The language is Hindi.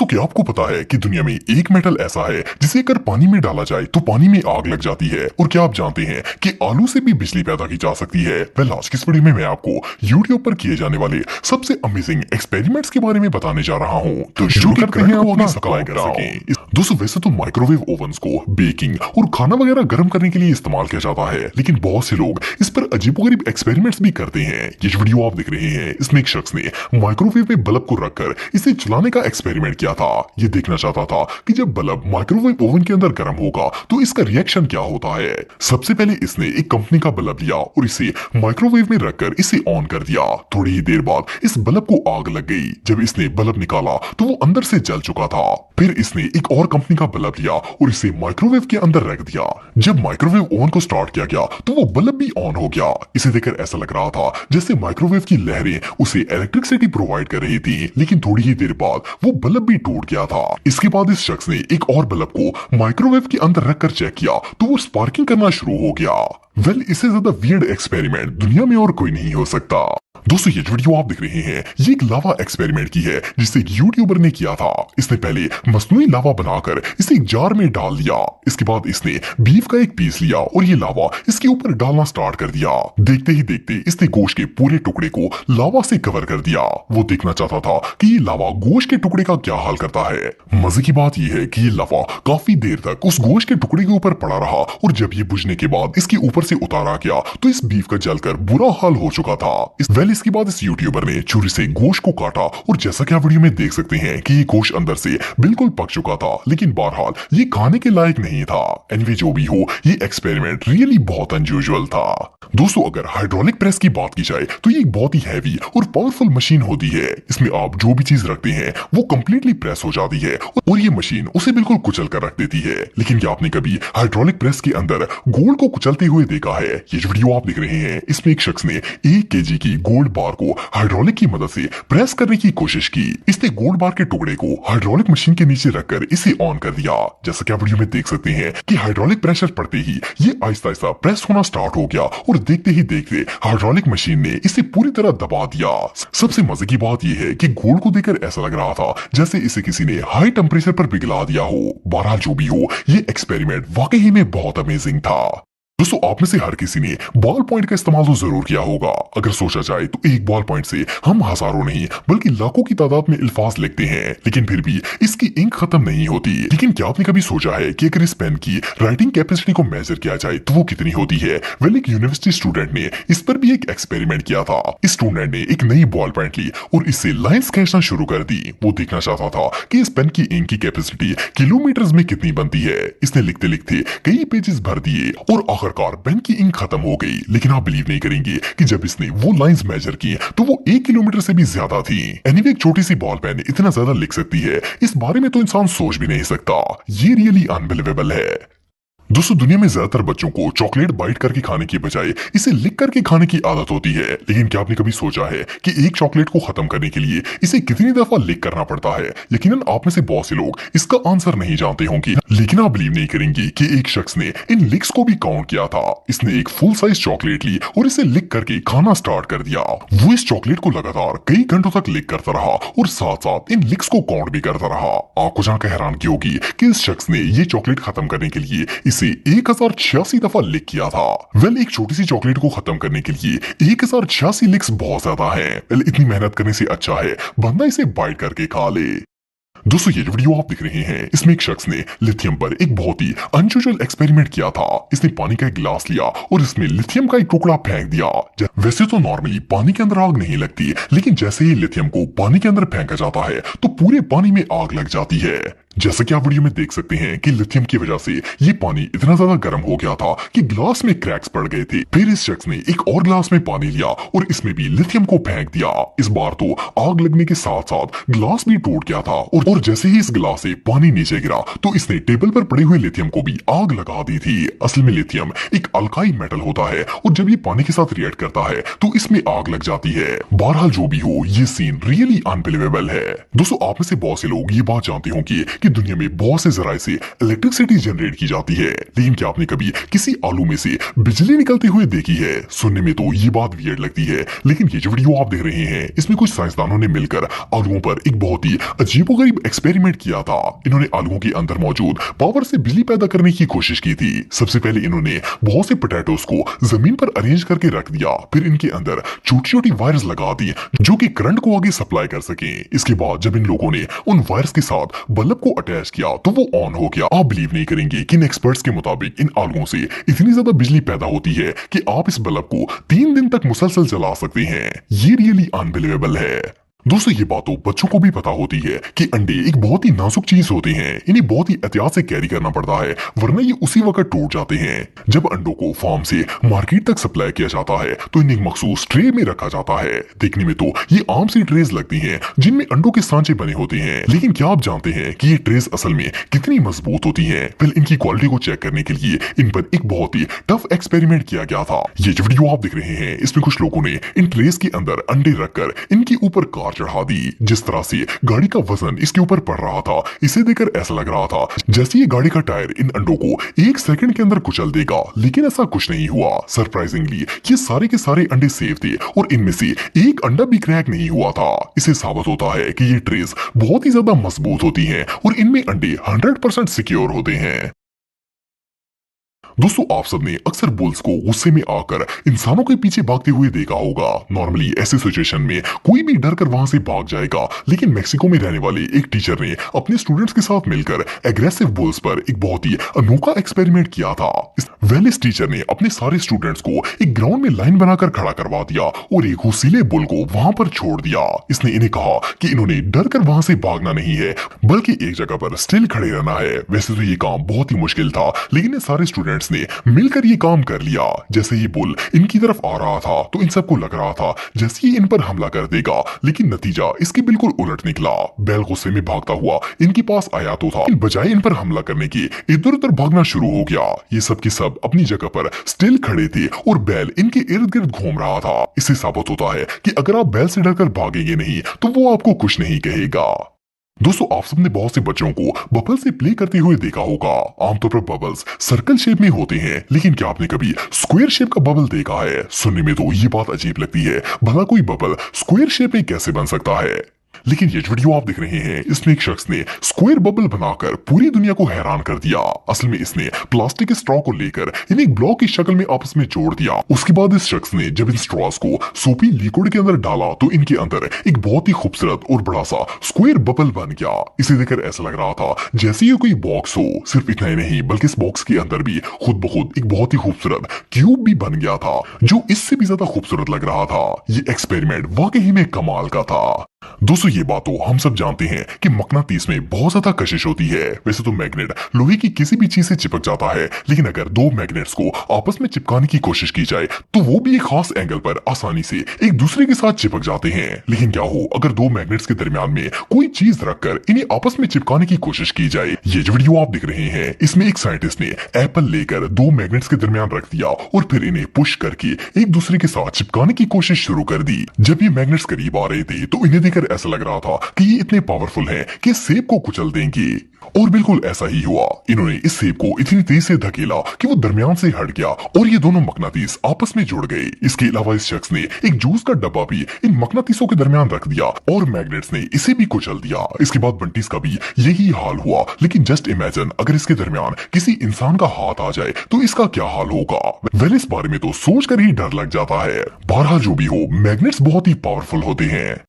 दोस्तों क्या आपको पता है कि दुनिया में एक मेटल ऐसा है जिसे अगर पानी में डाला जाए तो पानी में आग लग जाती है। और क्या आप जानते हैं कि आलू से भी बिजली पैदा की जा सकती है। वेल आज की इस वीडियो में मैं आपको यूट्यूब पर किए जाने वाले सबसे अमेजिंग एक्सपेरिमेंट्स के बारे में बताने जा रहा हूँ। तो शुरू करते हैं अपना सप्लाई कर सकें। दोस्तों वैसे तो माइक्रोवेव ओवंस को बेकिंग और खाना वगैरह गर्म करने के लिए इस्तेमाल किया जाता है, लेकिन बहुत से लोग इस पर अजीबोगरीब एक्सपेरिमेंट्स भी करते हैं। ये वीडियो आप देख रहे हैं, इसमें एक शख्स ने माइक्रोवेव में बल्ब को रखकर इसे चलाने का एक्सपेरिमेंट किया था। ये देखना चाहता था कि जब बल्ब माइक्रोवेव ओवन के अंदर गर्म होगा तो इसका रिएक्शन क्या होता है। सबसे पहले इसने एक कंपनी का बल्ब लिया और इसे माइक्रोवेव में रखकर इसे ऑन कर दिया। थोड़ी ही देर बाद इस बल्ब को आग लग गई। जब इसने बल्ब निकाला तो वो अंदर से जल चुका था। फिर इसने एक और कंपनी का बल्ब लिया और इसे माइक्रोवेव के अंदर रख दिया। जब माइक्रोवेव ओवन को स्टार्ट किया गया तो वो बल्ब भी ऑन हो गया। इसे देखकर ऐसा लग रहा था जैसे माइक्रोवेव की लहरें उसे इलेक्ट्रिसिटी प्रोवाइड कर रही थी, लेकिन थोड़ी ही देर बाद वो बल्ब भी टूट गया था। इसके बाद इस शख्स ने एक और बल्ब को माइक्रोवेव के अंदर रखकर चेक किया तो वो स्पार्किंग करना शुरू हो गया। वेल इससे ज्यादा वियर्ड एक्सपेरिमेंट दुनिया में और कोई नहीं हो सकता। दोस्तों ये वीडियो आप देख रहे हैं, ये एक लावा एक्सपेरिमेंट की है जिसे एक यूट्यूबर ने किया था। इसने पहले मसनूई लावा बनाकर इसे एक जार में डाल दिया। इसके बाद इसने बीफ का एक पीस लिया और ये लावा इसके ऊपर डालना स्टार्ट कर दिया। देखते ही देखते इसने गोश्त के पूरे टुकड़े को लावा से कवर कर दिया। वो देखना चाहता था कि ये लावा गोश्त के टुकड़े का क्या हाल करता है। मजे की बात यह है कि ये लावा काफी देर तक उस गोश्त के टुकड़े के ऊपर पड़ा रहा और जब ये बुझने के बाद इसके ऊपर से उतारा गया तो इस बीफ का जलकर बुरा हाल हो चुका था। इसके बाद इस यूट्यूबर ने छुरी से गोश्त को काटा और जैसा कि आप वीडियो में देख सकते हैं कि ये गोश्त अंदर से बिल्कुल पक चुका था, लेकिन बहरहाल ये खाने के लायक नहीं था। एनीवे जो भी हो, ये एक्सपेरिमेंट रियली बहुत अनयूजुअल था। दोस्तों अगर हाइड्रोलिक प्रेस की बात की जाए तो ये एक बहुत ही हैवी और पावरफुल मशीन होती है। इसमें आप जो भी चीज रखते हैं वो कंप्लीटली प्रेस हो जाती है और ये मशीन उसे बिल्कुल कुचल कर रख देती है। लेकिन क्या आपने कभी हाइड्रोलिक प्रेस के अंदर गोल्ड को कुचलते हुए देखा है? ये जो वीडियो आप देख रहे हैं, इसमें एक शख्स ने 1 केजी की गोल्ड बार को हाइड्रोलिक की मदद से प्रेस करने की कोशिश की। इसने गोल्ड बार के टुकड़े को हाइड्रोलिक मशीन के नीचे रखकर इसे ऑन कर दिया। जैसा कि आप वीडियो में देख सकते हैं कि हाइड्रोलिक प्रेशर पड़ते ही ये आहिस्ता आहिस्ता प्रेस होना स्टार्ट हो गया और देखते ही देखते हाइड्रोलिक मशीन ने इसे पूरी तरह दबा दिया। सबसे मजे की बात यह है कि गोल्ड को देखकर ऐसा लग रहा था जैसे इसे किसी ने हाई टेम्परेचर पर पिघला दिया हो। बहरहाल जो भी हो, ये एक्सपेरिमेंट वाकई में बहुत अमेजिंग था। दोस्तों आप में से हर किसी ने बॉल पॉइंट का इस्तेमाल तो जरूर किया होगा। अगर सोचा जाए तो एक बॉल पॉइंट से हम हजारों नहीं बल्कि लाखों की तादाद में अल्फाज लिखते हैं, लेकिन फिर भी इसकी इंक खत्म नहीं होती। लेकिन क्या आपने कभी सोचा है कि अगर इस पेन की राइटिंग कैपेसिटी को मेजर किया जाए तो वो कितनी होती है? वेल एक यूनिवर्सिटी स्टूडेंट ने इस पर भी एक एक्सपेरिमेंट किया था। इस स्टूडेंट ने एक नई बॉल पॉइंट ली और इससे लाइंस खींचना शुरू कर दी। वो देखना चाहता था कि इस पेन की इंक की कैपेसिटी किलोमीटर में कितनी बनती है। इसने लिखते लिखते कई पेजेस भर दिए और आखिरकार पेन की इंक खत्म हो गई। लेकिन आप बिलीव नहीं करेंगे कि जब इसने वो लाइंस मेजर की तो वो 1 किलोमीटर से भी ज्यादा थी। एनीवे एक छोटी सी बॉल पेन इतना ज्यादा लिख सकती है, इस बारे में तो इंसान सोच भी नहीं सकता। ये रियली अनबिलीवेबल है। दोस्तों दुनिया में ज्यादातर बच्चों को चॉकलेट बाइट करके खाने की बजाय इसे लिख करके खाने की आदत होती है। लेकिन क्या आपने कभी सोचा है कि एक चॉकलेट को खत्म करने के लिए इसे कितनी दफा लिख करना पड़ता है? यकीनन आप में से बहुत से लोग इसका आंसर नहीं जानते होंगे, लेकिन आप बिलीव नहीं करेंगे कि एक शख्स ने इन लिक्स को भी काउंट किया था। इसने एक फुल साइज चॉकलेट ली और इसे लिख करके खाना स्टार्ट कर दिया। वो इस चॉकलेट को लगातार कई घंटों तक लिख करता रहा और साथ साथ इन लिक्स को काउंट भी करता रहा। आपको जानकर हैरानगी होगी कि इस शख्स ने ये चॉकलेट खत्म करने के लिए इसे 1086 दफा लिख किया था। वेल एक छोटी सी चॉकलेट को खत्म करने के लिए 1086 लिक्स बहुत ज्यादा है। वेल इतनी मेहनत करने से अच्छा है बंदा इसे बाइट करके खा ले। दोस्तों ये जो वीडियो आप देख रहे हैं, इसमें एक शख्स ने लिथियम पर एक बहुत ही अनयूजुअल एक्सपेरिमेंट किया था। इसने पानी का एक गिलास लिया और इसमें लिथियम का एक टुकड़ा फेंक दिया। वैसे तो नॉर्मली पानी के अंदर आग नहीं लगती, लेकिन जैसे ही लिथियम को पानी के अंदर फेंका जाता है तो पूरे पानी में आग लग जाती है। जैसा कि आप वीडियो में देख सकते हैं कि लिथियम की वजह से ये पानी इतना ज्यादा गर्म हो गया था कि ग्लास में क्रैक्स पड़ गए थे। फिर इस शख्स ने एक और ग्लास में पानी लिया और इसमें भी लिथियम को फेंक दिया। इस बार तो आग लगने के साथ साथ ग्लास भी टूट गया था और जैसे ही इस गिलास से पानी नीचे गिरा तो इसने टेबल पर पड़े हुए लिथियम को भी आग लगा दी थी। असल में लिथियम एक अल्काइल मेटल होता है और जब ये पानी के साथ रिएक्ट करता है तो इसमें आग लग जाती है। बहरहाल जो भी हो, ये सीन रियली अनबिलीवेबल है। दोस्तों आप में से बहुत से लोग ये बात जानते होंगे कि दुनिया में बहुत से जराए से इलेक्ट्रिसिटी जनरेट की जाती है, लेकिन क्या आपने कभी किसी आलू में से बिजली निकलते हुए देखी है? सुनने में तो ये बात वियर्ड लगती है, लेकिन ये जो वीडियो आप देख रहे हैं इसमें कुछ साइंसदानों ने मिलकर आलुओं पर एक बहुत ही अजीबोगरीब एक्सपेरिमेंट किया था। इन्होंने आलुओं के अंदर मौजूद पावर से बिजली पैदा करने की कोशिश की थी। सबसे पहले इन्होंने बहुत से पोटैटोस को जमीन पर अरेंज करके रख दिया, फिर इनके अंदर छोटी छोटी वायर्स लगा दी जो कि करंट को आगे सप्लाई कर सके। इसके बाद जब इन लोगों ने उन वायर्स के साथ बल्ब को अटैच किया तो वो ऑन हो गया। आप बिलीव नहीं करेंगे कि इन एक्सपर्ट्स के मुताबिक इन आलुओं से इतनी ज्यादा बिजली पैदा होती है कि आप इस बल्ब को 3 दिन तक मुसलसल चला सकते हैं। ये रियली अनबिलीवेबल है। दोस्तों ये बात तो बच्चों को भी पता होती है कि अंडे एक बहुत ही नाजुक चीज होते हैं, इन्हें बहुत ही एहतियात से कैरी करना पड़ता है वरना ये उसी वक्त टूट जाते हैं। जब अंडों को फार्म से मार्केट तक सप्लाई किया जाता है तो इन्हें एक मखसूस ट्रे में रखा जाता है। देखने में तो ये आम सी ट्रेज लगती हैं जिनमें अंडों के सांचे बने होते हैं, लेकिन क्या आप जानते हैं कि ये ट्रेज असल में कितनी मजबूत होती हैं? फिर इनकी क्वालिटी को चेक करने के लिए इन पर एक बहुत ही टफ एक्सपेरिमेंट किया गया था। ये जो वीडियो आप देख रहे हैं इसमें कुछ लोगों ने इन ट्रेज के अंदर अंडे रखकर इनके ऊपर कार चढ़ा दी। जिस तरह से गाड़ी का वजन इसके ऊपर पड़ रहा था, इसे देखकर ऐसा लग रहा था जैसे ये गाड़ी का टायर इन अंडों को 1 सेकंड के अंदर कुचल देगा, लेकिन ऐसा कुछ नहीं हुआ। सरप्राइजिंगली ये सारे के सारे अंडे सेफ थे और इनमें से एक अंडा भी क्रैक नहीं हुआ था। इसे साबित होता है कि ये ट्रेस बहुत ही ज्यादा मजबूत होती हैं और इनमें अंडे 100% सिक्योर होते हैं। दोस्तों आप सबने अक्सर बुल्स को गुस्से में आकर इंसानों के पीछे भागते हुए देखा होगा। नॉर्मली ऐसे सिचुएशन में कोई भी डर कर वहां से भाग जाएगा, लेकिन मेक्सिको में रहने वाले एक टीचर ने अपने स्टूडेंट्स के साथ मिलकर एग्रेसिव बुल्स पर एक बहुत ही अनोखा एक्सपेरिमेंट किया था। इस टीचर ने अपने सारे स्टूडेंट्स को एक ग्राउंड में लाइन बनाकर खड़ा करवा दिया और एक हुसीले बुल को वहां पर छोड़ दिया। इसने इन्हें कहा कि इन्होंने डर कर वहां से भागना नहीं है बल्कि एक जगह पर स्टिल खड़े रहना है। वैसे तो ये काम बहुत ही मुश्किल था, लेकिन सारे स्टूडेंट्स ने मिलकर ये काम कर लिया। जैसे ही बुल इनकी तरफ आ रहा था तो इन सबको लग रहा था जैसे ही इन पर हमला कर देगा, लेकिन नतीजा इसके बिल्कुल उलट निकला। बैल गुस्से में भागता हुआ इनके पास आया तो था, बजाय इन पर हमला करने के इधर उधर भागना शुरू हो गया। ये सब के सब अपनी जगह पर स्टिल खड़े थे और बैल इनके इर्द गिर्द घूम रहा था। इससे साबित होता है कि अगर आप बैल से डरकर भागेंगे नहीं तो वो आपको कुछ नहीं कहेगा। दोस्तों आप सबने बहुत से बच्चों को बबल से प्ले करते हुए देखा होगा। आमतौर पर बबल्स सर्कल शेप में होते हैं, लेकिन क्या आपने कभी स्क्वायर शेप का बबल देखा है? सुनने में तो ये बात अजीब लगती है, भला कोई बबल स्क्वायर शेप में कैसे बन सकता है? लेकिन ये वीडियो आप देख रहे हैं इसमें एक शख्स ने स्क्वायर बबल बनाकर पूरी दुनिया को हैरान कर दिया। असल में इसने प्लास्टिक के स्ट्रॉ को लेकर इन्हें एक ब्लॉक की शक्ल में आपस में जोड़ दिया। उसके बाद इस शख्स ने जब इन स्ट्रॉस को सोपी लिक्विड के अंदर डाला तो इनके अंदर एक बहुत ही खूबसूरत और बड़ा सा स्क्वायर बबल बन गया। इसे देखकर ऐसा लग रहा था जैसे ये कोई बॉक्स हो। सिर्फ इतना ही नहीं बल्कि इस बॉक्स के अंदर भी खुद ब खुद एक बहुत ही खूबसूरत क्यूब भी बन गया था जो इससे भी ज्यादा खूबसूरत लग रहा था। ये एक्सपेरिमेंट वाकई में कमाल का था। दोस्तों ये बात तो हम सब जानते हैं कि मकनातीस में बहुत ज्यादा कशिश होती है। वैसे तो मैग्नेट लोहे की किसी भी चीज से चिपक जाता है, लेकिन अगर दो मैग्नेट्स को आपस में चिपकाने की कोशिश की जाए तो वो भी एक खास एंगल पर आसानी से एक दूसरे के साथ चिपक जाते हैं। लेकिन क्या हो अगर दो मैग्नेट्स के दरमियान में कोई चीज रखकर इन्हें आपस में चिपकाने की कोशिश की जाए? ये जो वीडियो आप देख रहे हैं इसमें एक साइंटिस्ट ने एप्पल लेकर दो मैग्नेट्स के दरमियान रख दिया और फिर इन्हें पुश करके एक दूसरे के साथ चिपकाने की कोशिश शुरू कर दी। जब ये मैग्नेट्स करीब आ रहे थे तो इन्हें देखकर ऐसा लग रहा था कि ये इतने पावरफुल हैं कि सेब को कुचल देंगे, और बिल्कुल ऐसा ही हुआ। इन्होंने इस सेब को इतनी तेज से धकेला कि वो दरमियान से हट गया और ये दोनों मकनातीस आपस में जुड़ गए। इसके अलावा इस शख्स ने एक जूस का डब्बा भी इन मकनातीसों के दरमियान रख दिया और मैग्नेट्स ने इसे भी कुचल दिया। इसके बाद बंटीस का भी यही हाल हुआ। लेकिन जस्ट इमेजिन अगर इसके दरमियान किसी इंसान का हाथ आ जाए तो इसका क्या हाल होगा? वेल इस बारे में तो सोच कर ही डर लग जाता है। बहरहाल जो भी हो, मैग्नेट्स बहुत ही पावरफुल होते हैं।